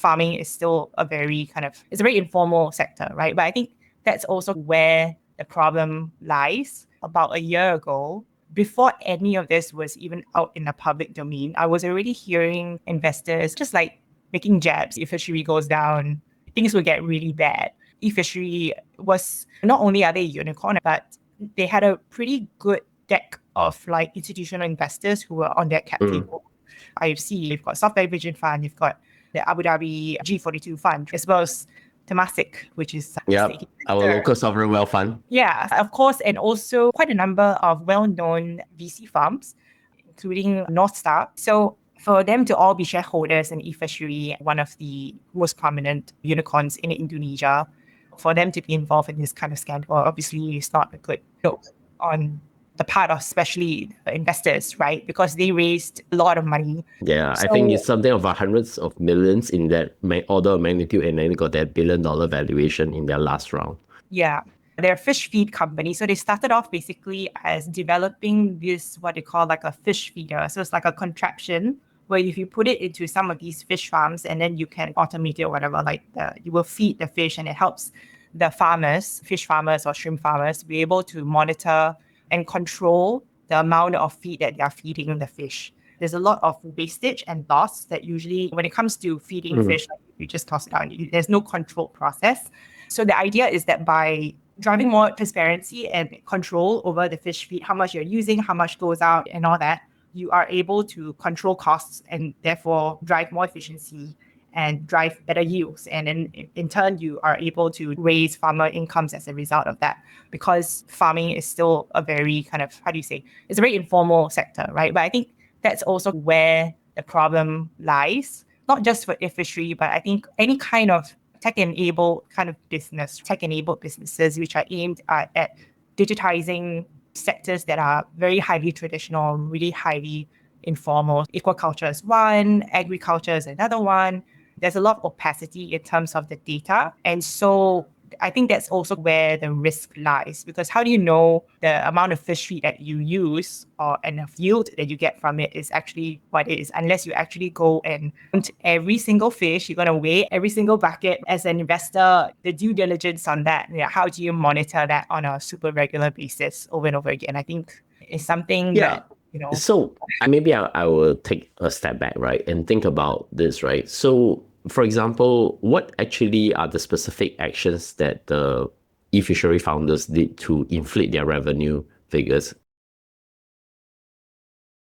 farming is still it's a very informal sector, right? But I think that's also where the problem lies. About a year ago, before any of this was even out in the public domain, I was already hearing investors just like making jabs. If fishery goes down, things will get really bad. eFishery was, not only are they a unicorn, but they had a pretty good deck of like institutional investors who were on their cap table. IFC, you've got Softbank Vision Fund, you've got the Abu Dhabi G42 Fund, as well as Temasek, which is our local sovereign wealth fund. Yeah, of course, and also quite a number of well-known VC firms, including North Star. So for them to all be shareholders in eFishery, one of the most prominent unicorns in Indonesia, for them to be involved in this kind of scandal, obviously is not a good note on the part of especially investors, right? Because they raised a lot of money. Yeah, I think it's something about hundreds of millions in that order of magnitude, and then got that $1 billion valuation in their last round. Yeah. They're a fish feed company. So they started off basically as developing this, what they call like a fish feeder. So it's like a contraption where if you put it into some of these fish farms and then you can automate it or whatever, you will feed the fish, and it helps the farmers, fish farmers or shrimp farmers, be able to monitor and control the amount of feed that they are feeding the fish. There's a lot of wastage and loss that usually, when it comes to feeding fish, you just toss it out. There's no control process. So the idea is that by driving more transparency and control over the fish feed, how much you're using, how much goes out and all that, you are able to control costs and therefore drive more efficiency and drive better yields. And then in turn, you are able to raise farmer incomes as a result of that, because farming is still a very it's a very informal sector, right? But I think that's also where the problem lies, not just for eFishery, but I think any kind of tech-enabled businesses which are aimed at digitizing sectors that are very highly traditional, really highly informal. Aquaculture is one, agriculture is another one. There's a lot of opacity in terms of the data. And so I think that's also where the risk lies, because how do you know the amount of fish feed that you use and the yield that you get from it is actually what it is, unless you actually go and count every single fish, you're going to weigh every single bucket. As an investor, the due diligence on that, how do you monitor that on a super regular basis over and over again? I think it's something that, So maybe I will take a step back, right, and think about this, right? So, for example, what actually are the specific actions that the eFishery founders did to inflate their revenue figures?